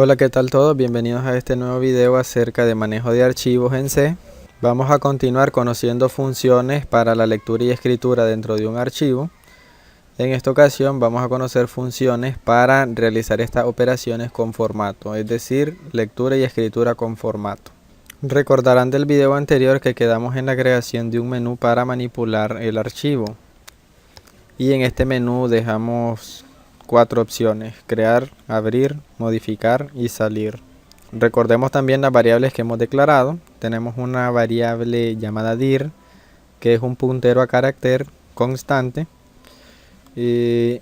Hola, ¿qué tal todos? Bienvenidos a este nuevo video acerca de manejo de archivos en C. Vamos a continuar conociendo funciones para la lectura y escritura dentro de un archivo. En esta ocasión vamos a conocer funciones para realizar estas operaciones con formato, es decir, lectura y escritura con formato. Recordarán del video anterior que quedamos en la creación de un menú para manipular el archivo. Y en este menú dejamos 4 opciones: crear, abrir, modificar y salir. Recordemos también las variables que hemos declarado. Tenemos una variable llamada dir, que es un puntero a carácter constante y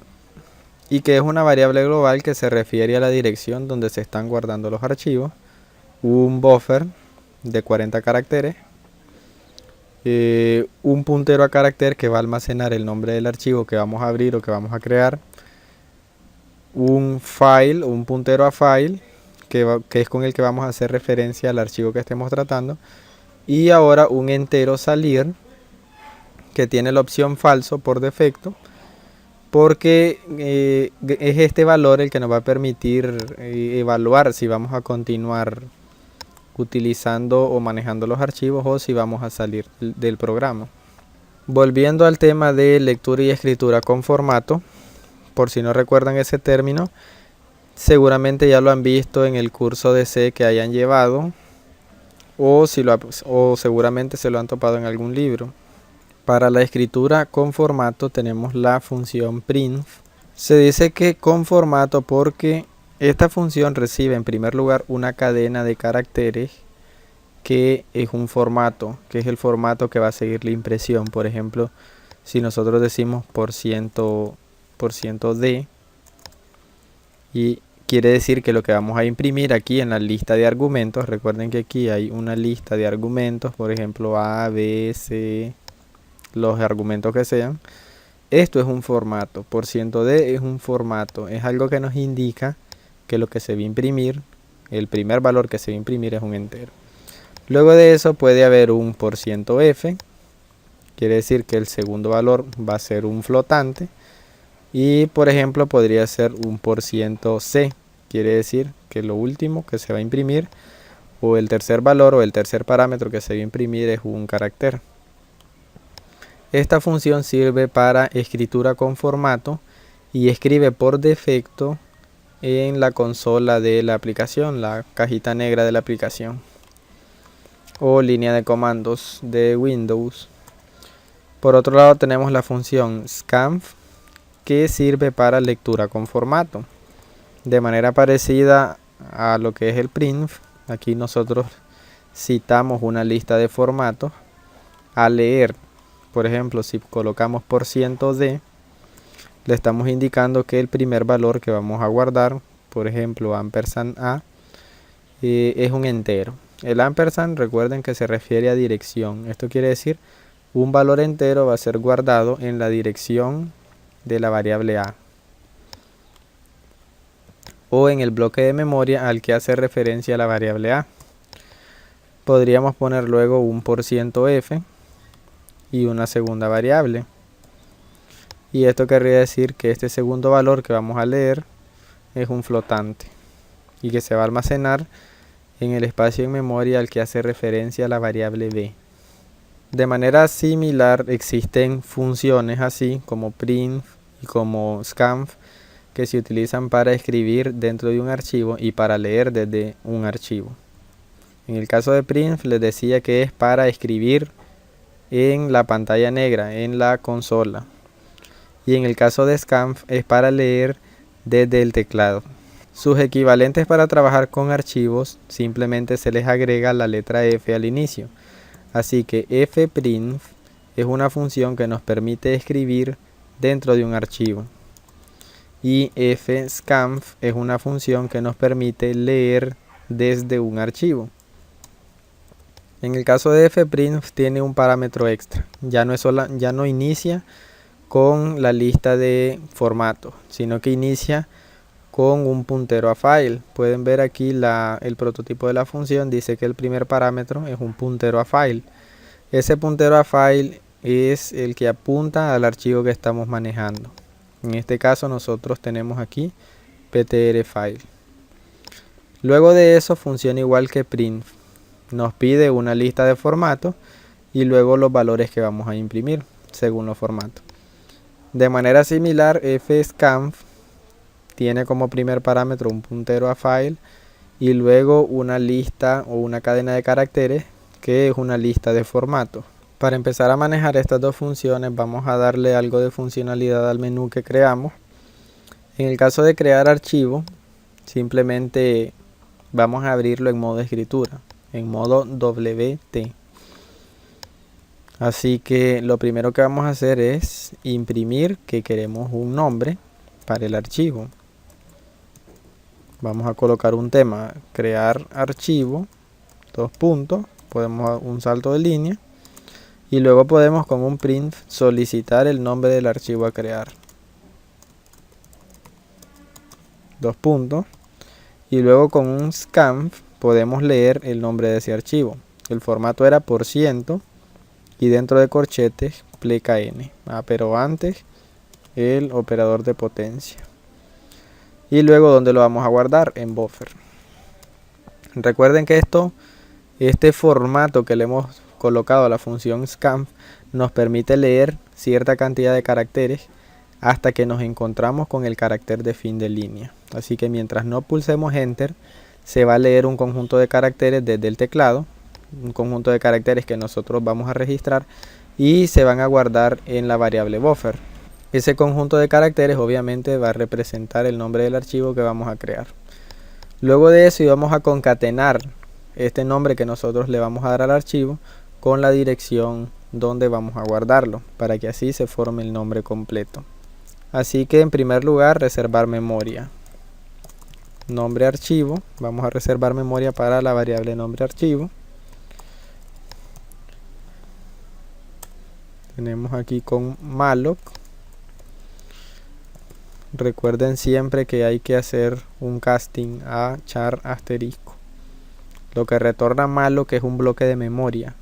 que es una variable global que se refiere a la dirección donde se están guardando los archivos. Un buffer de 40 caracteres. Un puntero a carácter que va a almacenar el nombre del archivo que vamos a abrir o que vamos a crear. Un file, un puntero a file, que es con el que vamos a hacer referencia al archivo que estemos tratando. Y ahora un entero salir, que tiene la opción falso por defecto, porque es este valor el que nos va a permitir evaluar si vamos a continuar utilizando o manejando los archivos o si vamos a salir del programa. Volviendo al tema de lectura y escritura con formato, por si no recuerdan ese término, seguramente ya lo han visto en el curso de C que hayan llevado o seguramente se lo han topado en algún libro. Para la escritura con formato tenemos la función print. Se dice que con formato porque esta función recibe en primer lugar una cadena de caracteres que es un formato, que es el formato que va a seguir la impresión. Por ejemplo, si nosotros decimos %d, y quiere decir que lo que vamos a imprimir aquí en la lista de argumentos, recuerden que aquí hay una lista de argumentos, por ejemplo A, B, C, los argumentos que sean. Esto es un formato, %d es un formato, es algo que nos indica que lo que se va a imprimir, el primer valor que se va a imprimir es un entero. Luego de eso puede haber un %f, quiere decir que el segundo valor va a ser un flotante. Y por ejemplo podría ser un %c, quiere decir que lo último que se va a imprimir o el tercer valor o el tercer parámetro que se va a imprimir es un carácter. Esta función sirve para escritura con formato y escribe por defecto en la consola de la aplicación, la cajita negra de la aplicación o línea de comandos de Windows. Por otro lado tenemos la función scanf, que sirve para lectura con formato. De manera parecida a lo que es el printf, aquí nosotros citamos una lista de formatos a leer. Por ejemplo, si colocamos %d, le estamos indicando que el primer valor que vamos a guardar, por ejemplo ampersand a, es un entero. El ampersand, recuerden que se refiere a dirección. Esto quiere decir un valor entero va a ser guardado en la dirección de la variable a o en el bloque de memoria al que hace referencia la variable a. Podríamos poner luego un %f y una segunda variable, y esto querría decir que este segundo valor que vamos a leer es un flotante y que se va a almacenar en el espacio en memoria al que hace referencia la variable b. De manera similar existen funciones así como print y como scanf que se utilizan para escribir dentro de un archivo y para leer desde un archivo. En el caso de print les decía que es para escribir en la pantalla negra, en la consola. Y en el caso de scanf es para leer desde el teclado. Sus equivalentes para trabajar con archivos simplemente se les agrega la letra F al inicio. Así que fprint es una función que nos permite escribir dentro de un archivo. Y fscanf es una función que nos permite leer desde un archivo. En el caso de fprint tiene un parámetro extra. Ya no inicia con la lista de formatos, sino que inicia con un puntero a file. Pueden ver aquí el prototipo de la función, dice que el primer parámetro es un puntero a file. Ese puntero a file es el que apunta al archivo que estamos manejando. En este caso nosotros tenemos aquí ptr file. Luego de eso funciona igual que print. Nos pide una lista de formatos y luego los valores que vamos a imprimir según los formatos. De manera similar, fscanf tiene como primer parámetro un puntero a file y luego una lista o una cadena de caracteres que es una lista de formatos. Para empezar a manejar estas dos funciones vamos a darle algo de funcionalidad al menú que creamos. En el caso de crear archivo, simplemente vamos a abrirlo en modo escritura, en modo WT. Así que lo primero que vamos a hacer es imprimir que queremos un nombre para el archivo. Vamos a colocar un tema, crear archivo, dos puntos, podemos un salto de línea y luego podemos con un print solicitar el nombre del archivo a crear. Dos puntos y luego con un scanf podemos leer el nombre de ese archivo. El formato era %. Y dentro de corchetes pleca n, pero antes el operador de potencia. Y luego ¿dónde lo vamos a guardar? En buffer. Recuerden que este formato que le hemos colocado a la función scanf nos permite leer cierta cantidad de caracteres hasta que nos encontramos con el carácter de fin de línea. Así que mientras no pulsemos enter, se va a leer un conjunto de caracteres desde el teclado, un conjunto de caracteres que nosotros vamos a registrar y se van a guardar en la variable buffer. Ese conjunto de caracteres obviamente va a representar el nombre del archivo que vamos a crear. Luego de eso vamos a concatenar este nombre que nosotros le vamos a dar al archivo con la dirección donde vamos a guardarlo para que así se forme el nombre completo. Así que en primer lugar reservar memoria. Nombre archivo, vamos a reservar memoria para la variable nombre archivo. Tenemos aquí con malloc. Recuerden siempre que hay que hacer un casting a char asterisco. Lo que retorna malloc es un bloque de memoria.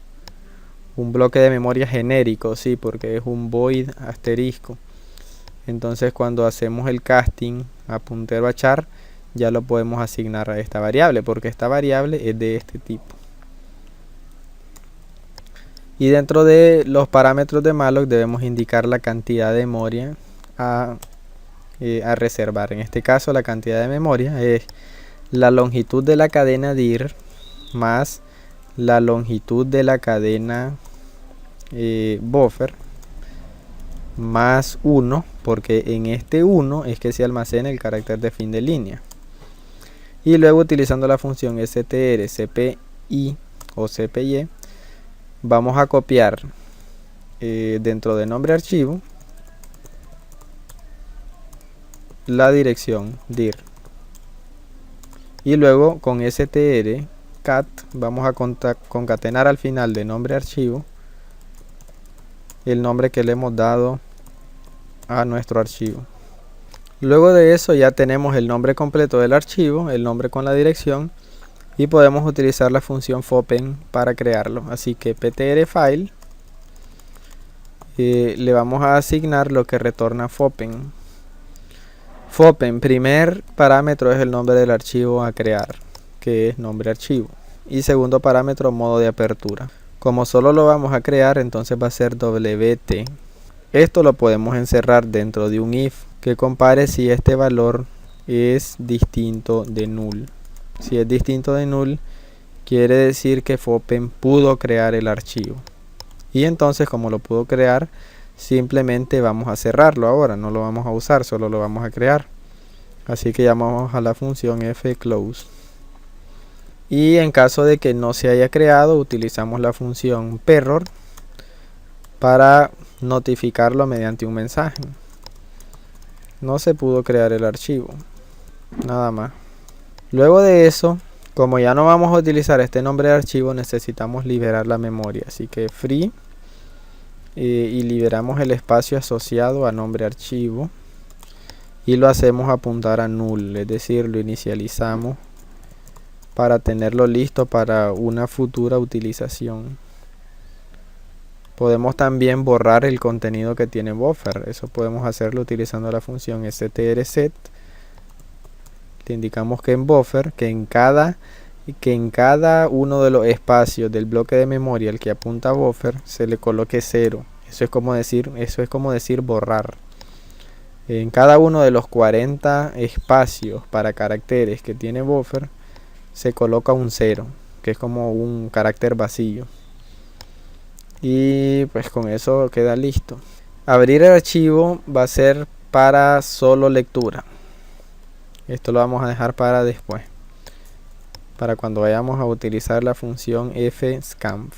Un bloque de memoria genérico, sí, porque es un void asterisco. Entonces cuando hacemos el casting a puntero a char, ya lo podemos asignar a esta variable, porque esta variable es de este tipo. Y dentro de los parámetros de malloc debemos indicar la cantidad de memoria a reservar. En este caso la cantidad de memoria es la longitud de la cadena dir más la longitud de la cadena buffer más 1, porque en este 1 es que se almacena el carácter de fin de línea. Y luego utilizando la función strcpy o cpy vamos a copiar dentro de nombre archivo la dirección dir y luego con strcat vamos a concatenar al final de nombre archivo el nombre que le hemos dado a nuestro archivo. Luego de eso ya tenemos el nombre completo del archivo, el nombre con la dirección, y podemos utilizar la función fopen para crearlo. Así que ptrfile le vamos a asignar lo que retorna fopen. Fopen, primer parámetro es el nombre del archivo a crear, que es nombre archivo, y segundo parámetro modo de apertura. Como solo lo vamos a crear, entonces va a ser wt. Esto lo podemos encerrar dentro de un if que compare si este valor es distinto de null. Si es distinto de null, quiere decir que fopen pudo crear el archivo. Y entonces, como lo pudo crear, simplemente vamos a cerrarlo ahora. No lo vamos a usar, solo lo vamos a crear. Así que llamamos a la función fclose. Y en caso de que no se haya creado, utilizamos la función perror para notificarlo mediante un mensaje. No se pudo crear el archivo. Nada más. Luego de eso, como ya no vamos a utilizar este nombre de archivo, necesitamos liberar la memoria. Así que free y liberamos el espacio asociado a nombre archivo y lo hacemos apuntar a null, es decir, lo inicializamos para tenerlo listo para una futura utilización. Podemos también borrar el contenido que tiene buffer. Eso podemos hacerlo utilizando la función strset. te indicamos que en buffer, que en cada uno de los espacios del bloque de memoria al que apunta buffer se le coloque 0. Eso es como decir borrar. En cada uno de los 40 espacios para caracteres que tiene buffer se coloca un 0, que es como un carácter vacío. Y pues con eso queda listo. Abrir el archivo va a ser para solo lectura. Esto lo vamos a dejar para después, para cuando vayamos a utilizar la función fscanf.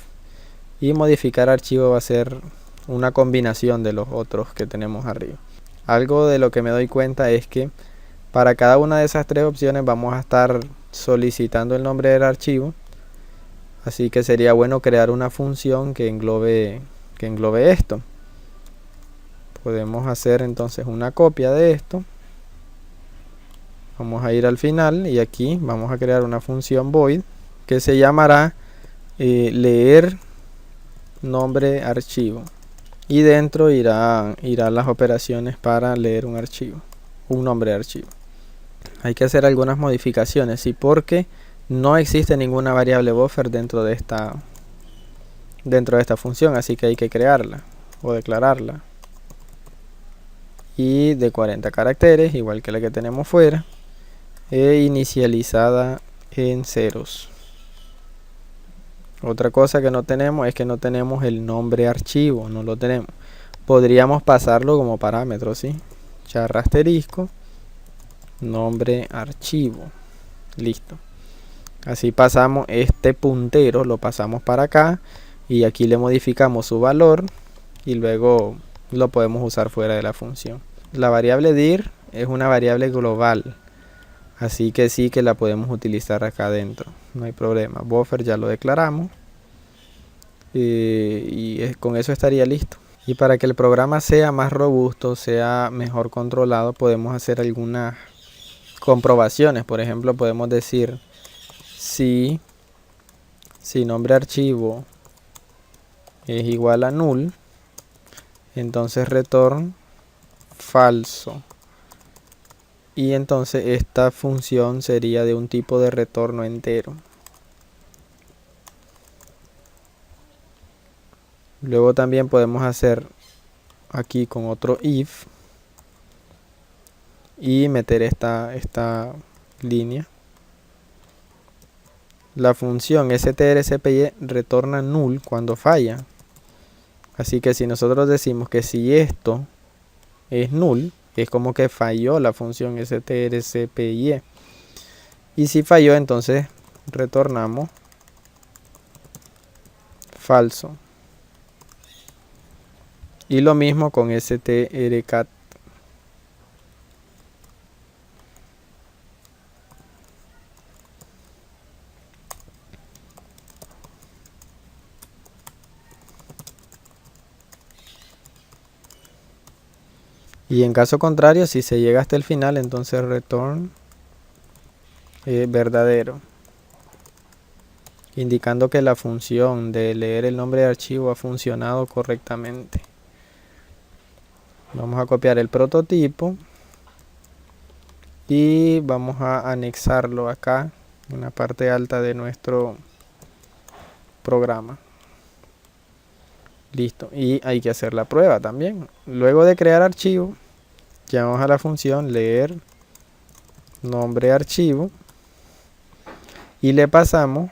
Y modificar archivo va a ser una combinación de los otros que tenemos arriba. Algo de lo que me doy cuenta es que para cada una de esas tres opciones vamos a estar solicitando el nombre del archivo, así que sería bueno crear una función que englobe esto. Podemos hacer entonces una copia de esto. Vamos a ir al final y aquí vamos a crear una función void que se llamará leer nombre archivo, y dentro irán las operaciones para leer un nombre de archivo. Hay que hacer algunas modificaciones, ¿sí? Porque no existe ninguna variable buffer dentro de esta función, así que hay que crearla o declararla, y de 40 caracteres, igual que la que tenemos fuera, e inicializada en ceros. Otra cosa que no tenemos es que no tenemos el nombre archivo, no lo tenemos. Podríamos pasarlo como parámetro, ¿sí? Char asterisco nombre archivo, listo. Así pasamos este puntero, lo pasamos para acá y aquí le modificamos su valor y luego lo podemos usar fuera de la función. La variable dir es una variable global, así que sí que la podemos utilizar acá adentro, no hay problema. Buffer ya lo declaramos y con eso estaría listo. Y para que el programa sea más robusto, sea mejor controlado, podemos hacer algunas comprobaciones. Por ejemplo, podemos decir si nombre archivo es igual a null, entonces return falso, y entonces esta función sería de un tipo de retorno entero. Luego también podemos hacer aquí con otro if y meter esta línea. La función strcpy retorna null cuando falla, así que si nosotros decimos que si esto es null, es como que falló la función strcpy, y si falló, entonces retornamos falso. Y lo mismo con strcat. Y en caso contrario, si se llega hasta el final, entonces return verdadero, indicando que la función de leer el nombre de archivo ha funcionado correctamente. Vamos a copiar el prototipo y vamos a anexarlo acá en la parte alta de nuestro programa. Listo, y hay que hacer la prueba también. Luego de crear archivo, llamamos a la función leer nombre archivo y le pasamos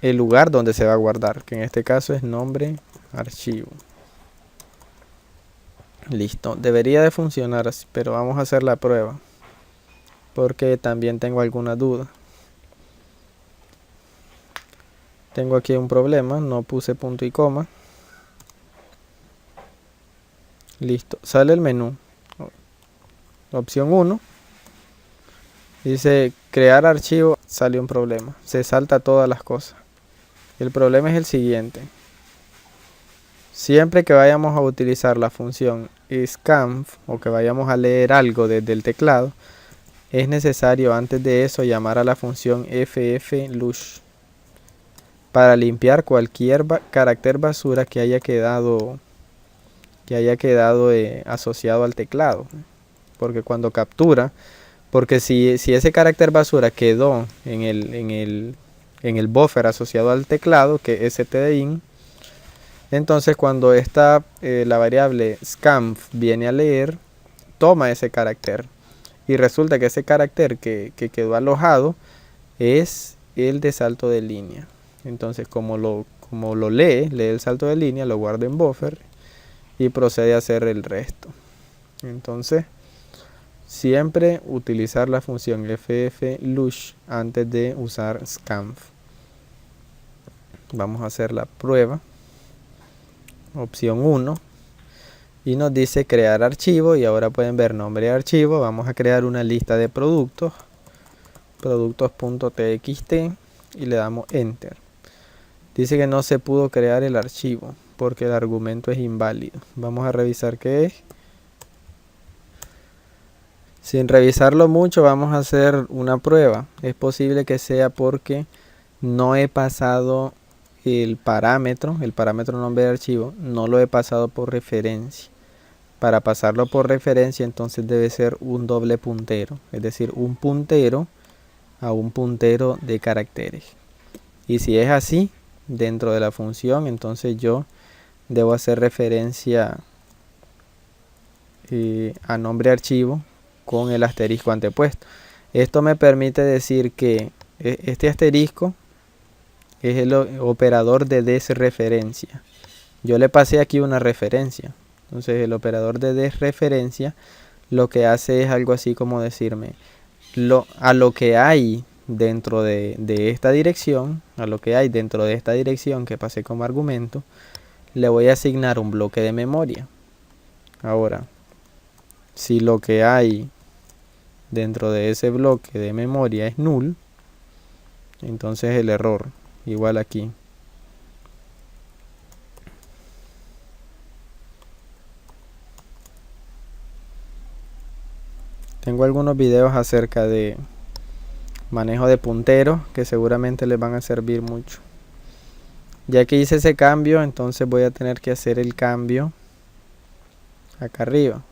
el lugar donde se va a guardar, que en este caso es nombre archivo. Listo, debería de funcionar así, pero vamos a hacer la prueba porque también tengo alguna duda. Tengo aquí un problema, no puse punto y coma. Listo, sale el menú, opción 1, dice crear archivo, sale un problema, se salta todas las cosas. El problema es el siguiente: siempre que vayamos a utilizar la función scanf o que vayamos a leer algo desde el teclado, es necesario antes de eso llamar a la función fflush para limpiar cualquier carácter basura que haya quedado asociado al teclado, porque cuando captura, Porque si ese carácter basura quedó en el buffer asociado al teclado, que es stdin, entonces cuando la variable scanf viene a leer, toma ese carácter. Y resulta que ese carácter que quedó alojado es el de salto de línea. Entonces como lo lee el salto de línea, lo guarda en buffer y procede a hacer el resto. Entonces siempre utilizar la función fflush antes de usar scanf. Vamos a hacer la prueba. Opción 1. Y nos dice crear archivo, y ahora pueden ver nombre de archivo. Vamos a crear una lista de productos, productos.txt, y le damos enter. Dice que no se pudo crear el archivo porque el argumento es inválido. Vamos a revisar qué es. Sin revisarlo mucho, vamos a hacer una prueba. Es posible que sea porque no he pasado el parámetro nombre de archivo, no lo he pasado por referencia. Para pasarlo por referencia, entonces debe ser un doble puntero, es decir, un puntero a un puntero de caracteres. Y si es así, dentro de la función, entonces yo debo hacer referencia a nombre archivo con el asterisco antepuesto. Esto me permite decir que este asterisco es el operador de desreferencia. Yo le pasé aquí una referencia. Entonces el operador de desreferencia lo que hace es algo así como decirme a lo que hay dentro de esta dirección, que pasé como argumento, le voy a asignar un bloque de memoria. Ahora, si lo que hay dentro de ese bloque de memoria es null, entonces el error igual aquí. Tengo algunos videos acerca de manejo de punteros que seguramente les van a servir mucho. Ya que hice ese cambio, entonces voy a tener que hacer el cambio acá arriba.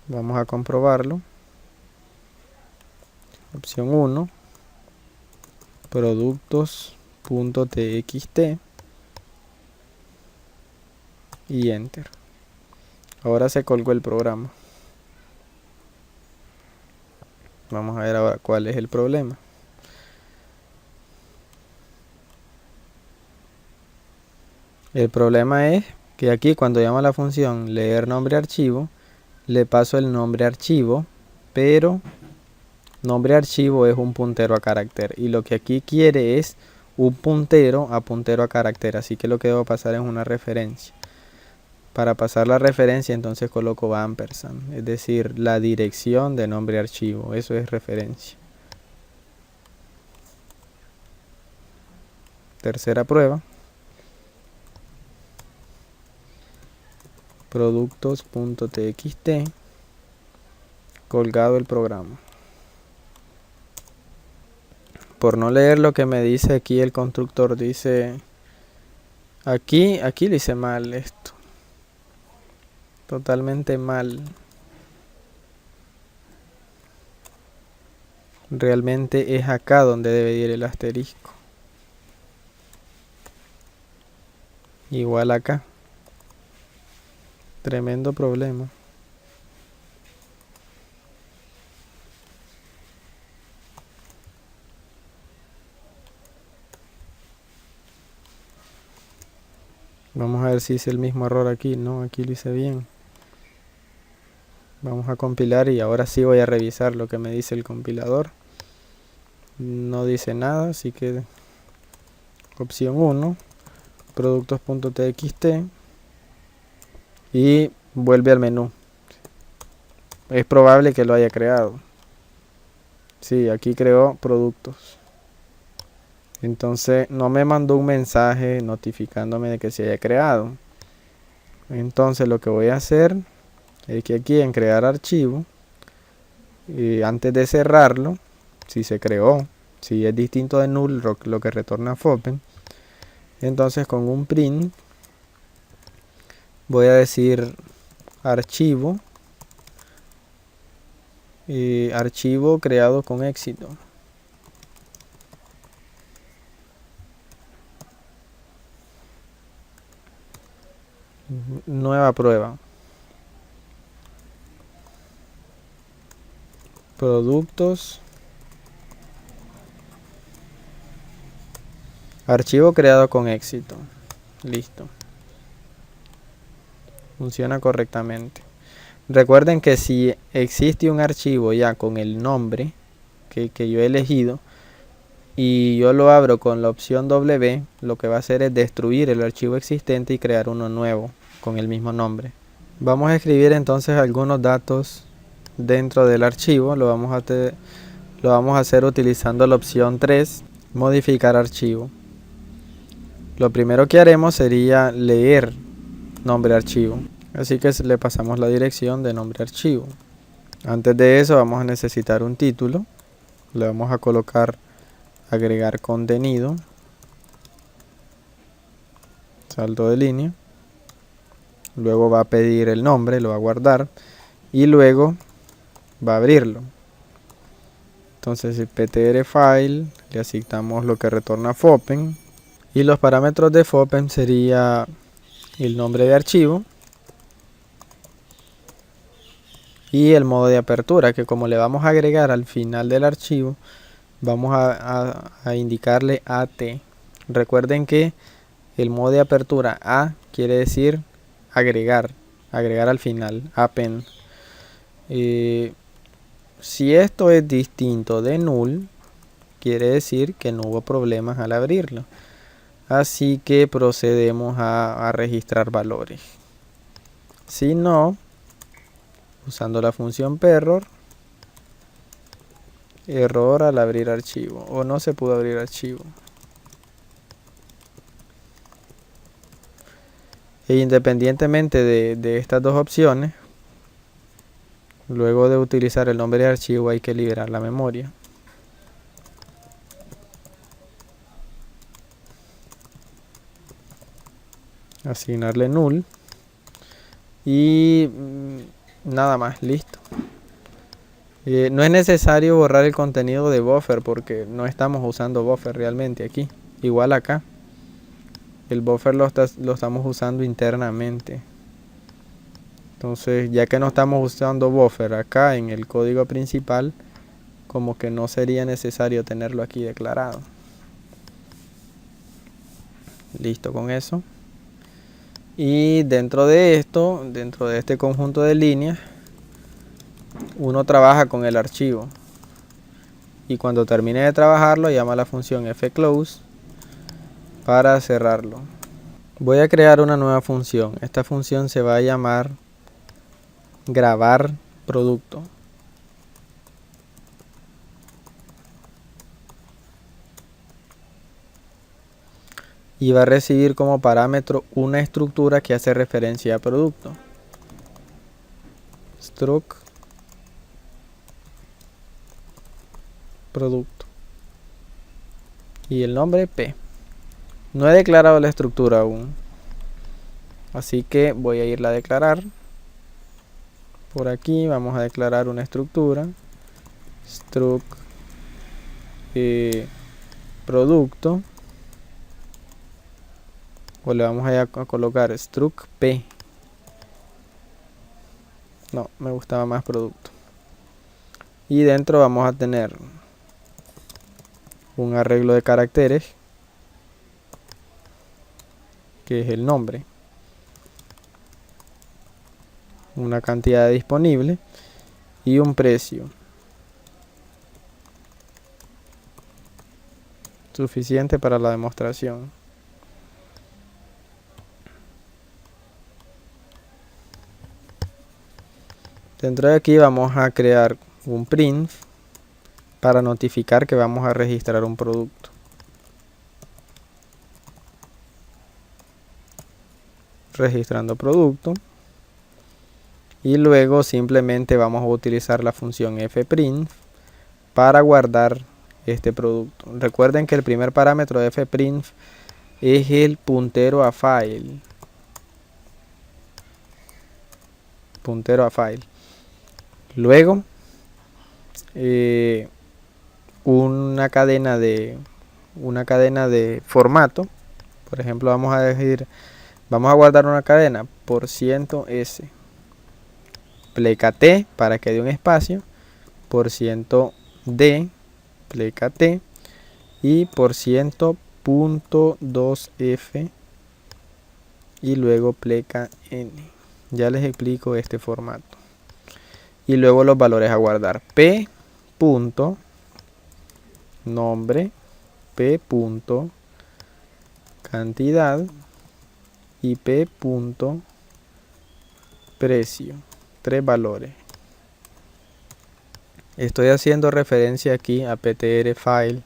Vamos a comprobarlo. Opción 1, productos.txt, y enter. Ahora se colgó el programa. Vamos a ver ahora cuál es el problema. El problema es que aquí cuando llamo a la función leer nombre archivo, le paso el nombre archivo, pero nombre archivo es un puntero a carácter, y lo que aquí quiere es un puntero a carácter, así que lo que debo pasar es una referencia. Para pasar la referencia, entonces coloco ampersand, es decir, la dirección de nombre archivo. Eso es referencia. Tercera prueba. Productos.txt, colgado el programa. Por no leer lo que me dice aquí el constructor, dice aquí le hice mal esto. Totalmente mal. Realmente es acá donde debe ir el asterisco. Igual acá. Tremendo problema. Vamos a ver si hice el mismo error aquí. No, aquí lo hice bien. Vamos a compilar y ahora sí voy a revisar lo que me dice el compilador. No dice nada, así que opción 1, productos.txt, y vuelve al menú. Es probable que lo haya creado. Sí, aquí creó productos. Entonces no me mandó un mensaje notificándome de que se haya creado. Entonces lo que voy a hacer es que aquí en crear archivo, antes de cerrarlo, si se creó, si es distinto de null lo que retorna Fopen, entonces con un print voy a decir archivo archivo creado con éxito. Nueva prueba. Productos. Archivo creado con éxito. Listo. Funciona correctamente. Recuerden que si existe un archivo ya con el nombre que yo he elegido y yo lo abro con la opción W, lo que va a hacer es destruir el archivo existente y crear uno nuevo con el mismo nombre. Vamos a escribir entonces algunos datos dentro del archivo. Lo vamos a hacer utilizando la opción 3, modificar archivo. Lo primero que haremos sería leer nombre archivo. Así que le pasamos la dirección de nombre archivo. Antes de eso vamos a necesitar un título. Le vamos a colocar agregar contenido. Salto de línea. Luego va a pedir el nombre, lo va a guardar. Y luego va a abrirlo. Entonces el ptr file, le asignamos lo que retorna fopen. Y los parámetros de fopen sería el nombre de archivo. Y el modo de apertura, que como le vamos a agregar al final del archivo, vamos a indicarle AT. Recuerden que el modo de apertura A quiere decir agregar al final, append. Si esto es distinto de null, quiere decir que no hubo problemas al abrirlo. Así que procedemos a registrar valores. Si no, usando la función perror, error al abrir archivo o no se pudo abrir archivo. E independientemente de estas dos opciones, luego de utilizar el nombre de archivo hay que liberar la memoria. Asignarle null y nada más, listo. No es necesario borrar el contenido de buffer porque no estamos usando buffer realmente aquí. Igual acá. El buffer lo estamos usando internamente. Entonces, ya que no estamos usando buffer acá en el código principal, como que no sería necesario tenerlo aquí declarado. Listo con eso. Y dentro de esto, dentro de este conjunto de líneas, uno trabaja con el archivo. Y cuando termine de trabajarlo, llama la función fclose para cerrarlo. Voy a crear una nueva función. Esta función se va a llamar grabar producto. Y va a recibir como parámetro una estructura que hace referencia a producto. Struct producto. Y el nombre P. No he declarado la estructura aún. Así que voy a irla a declarar. Por aquí vamos a declarar una estructura. Struct producto. O le vamos a colocar struct P. No, me gustaba más producto. Y dentro vamos a tener un arreglo de caracteres, que es el nombre, una cantidad disponible y un precio suficiente para la demostración. Dentro de aquí vamos a crear un print para notificar que vamos a registrar un producto. Registrando producto. Y luego simplemente vamos a utilizar la función fprint para guardar este producto. Recuerden que el primer parámetro de fprint es el puntero a file. Luego una cadena de formato. Por ejemplo, vamos a guardar una cadena %s pleca t para que dé un espacio, %d pleca t y %.2f y luego pleca n. Ya les explico este formato. Y luego los valores a guardar: p punto nombre, p punto cantidad y p punto precio. 3 valores. Estoy haciendo referencia aquí a ptr file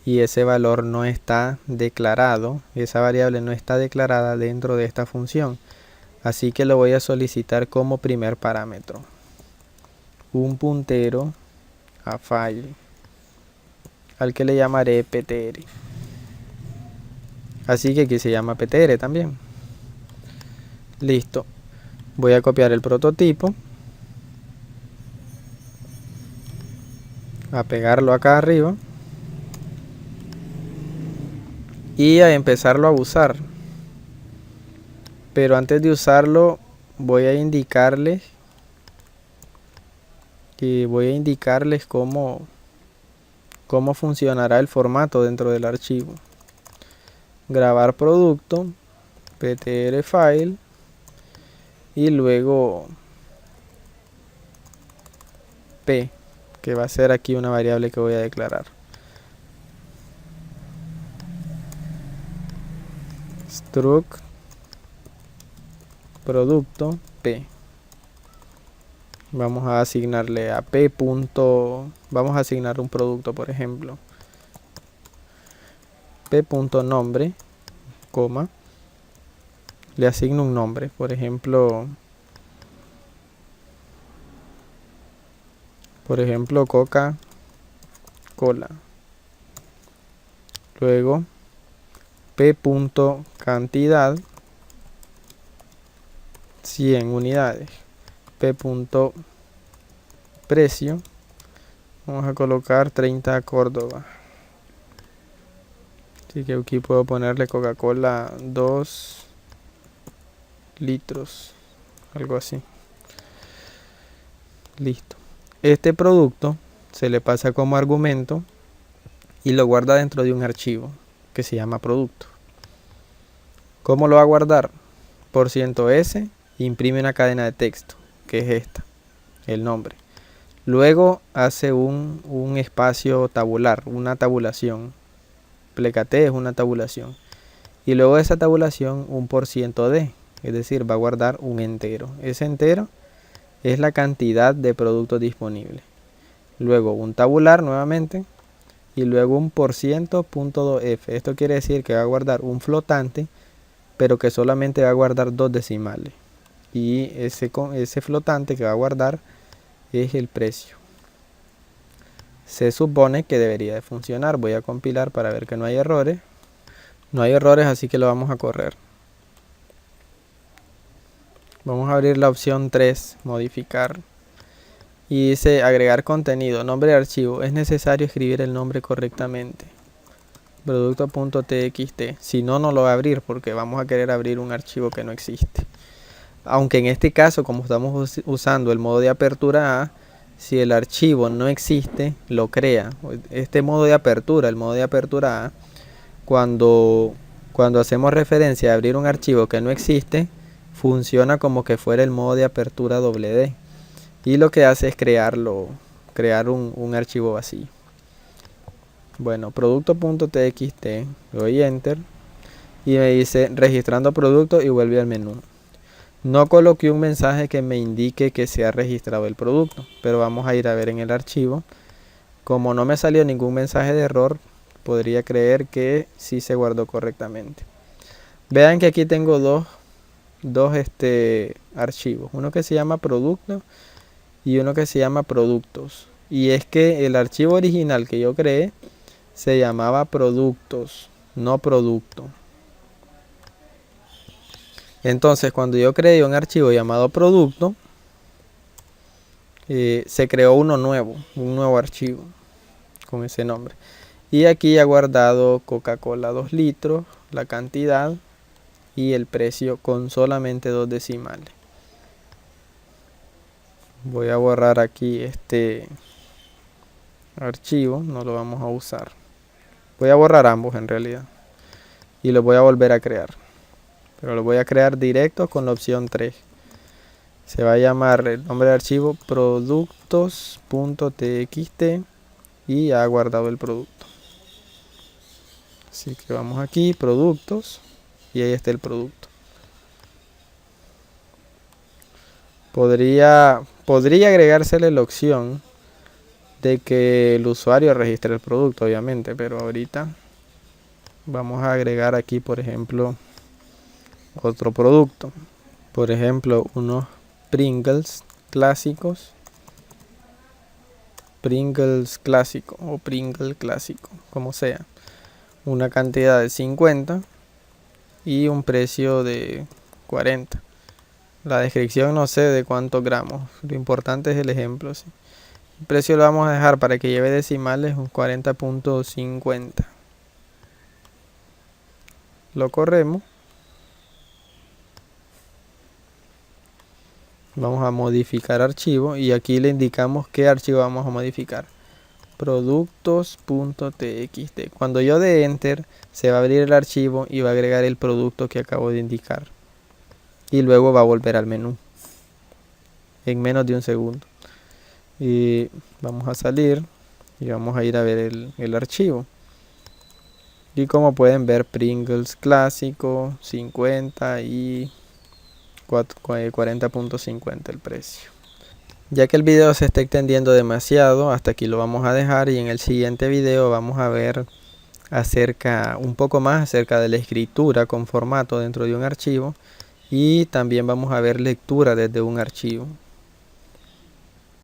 y ese valor no está declarado, esa variable no está declarada dentro de esta función, así que lo voy a solicitar como primer parámetro, un puntero a file al que le llamaré ptr, así que aquí se llama ptr también. Listo, voy a copiar el prototipo, a pegarlo acá arriba y a empezarlo a usar. Pero antes de usarlo voy a indicarles cómo funcionará el formato dentro del archivo. Grabar producto, ptr file y luego p, que va a ser aquí una variable que voy a declarar. Struct producto p. Vamos a asignarle a p punto, vamos a asignar un producto, por ejemplo, p punto nombre, coma, le asigno un nombre, por ejemplo Coca-Cola. Luego p punto cantidad 100 unidades, p punto precio, vamos a colocar 30 Córdoba, así que aquí puedo ponerle Coca-Cola 2 litros, algo así. Listo, este producto se le pasa como argumento y lo guarda dentro de un archivo que se llama producto. ¿Cómo lo va a guardar? %s, imprime una cadena de texto, que es esta, el nombre. Luego hace un espacio tabular, una tabulación. Pleca t es una tabulación. Y luego de esa tabulación un %d, es decir, va a guardar un entero. Ese entero es la cantidad de productos disponibles. Luego un tabular nuevamente y luego un %.2f. Esto quiere decir que va a guardar un flotante, pero que solamente va a guardar 2 decimales. Y ese flotante que va a guardar es el precio. Se supone que debería de funcionar. Voy a compilar para ver que no hay errores. No hay errores, así que lo vamos a correr. Vamos a abrir la opción 3, modificar. Y dice agregar contenido, nombre de archivo. Es necesario escribir el nombre correctamente. Producto.txt. Si no, no lo va a abrir porque vamos a querer abrir un archivo que no existe. Aunque en este caso, como estamos usando el modo de apertura A, si el archivo no existe, lo crea. Este modo de apertura, el modo de apertura A, cuando hacemos referencia a abrir un archivo que no existe, funciona como que fuera el modo de apertura WD. Y lo que hace es crear un archivo vacío. Bueno, producto.txt, doy enter y me dice registrando producto y vuelve al menú. No coloqué un mensaje que me indique que se ha registrado el producto, pero vamos a ir a ver en el archivo. Como no me salió ningún mensaje de error, podría creer que sí se guardó correctamente. Vean que aquí tengo dos archivos, uno que se llama producto y uno que se llama productos. Y es que el archivo original que yo creé se llamaba productos, no producto. Entonces, cuando yo creé un archivo llamado producto, se creó uno nuevo, un nuevo archivo con ese nombre. Y aquí ha guardado Coca-Cola 2 litros, la cantidad y el precio con solamente 2 decimales. Voy a borrar aquí este archivo, no lo vamos a usar. Voy a borrar ambos en realidad. Y lo voy a volver a crear. Pero lo voy a crear directo con la opción 3. Se va a llamar el nombre de archivo productos.txt y ha guardado el producto. Así que vamos aquí, productos, y ahí está el producto. Podría agregársele la opción de que el usuario registre el producto, obviamente, pero ahorita vamos a agregar aquí, por ejemplo, otro producto. Por ejemplo, unos Pringles clásicos. Pringles clásico o Pringle clásico, como sea. Una cantidad de 50 y un precio de 40. La descripción no sé de cuántos gramos. Lo importante es el ejemplo. ¿Sí? El precio lo vamos a dejar para que lleve decimales un 40.50. Lo corremos. Vamos a modificar archivo y aquí le indicamos qué archivo vamos a modificar. Productos.txt. Cuando yo dé enter se va a abrir el archivo y va a agregar el producto que acabo de indicar. Y luego va a volver al menú en menos de un segundo. Y vamos a salir y vamos a ir a ver el archivo. Y como pueden ver, Pringles clásico 50 y 40.50 el precio. Ya que el video se está extendiendo demasiado, hasta aquí lo vamos a dejar y en el siguiente video vamos a ver un poco más acerca de la escritura con formato dentro de un archivo y también vamos a ver lectura desde un archivo.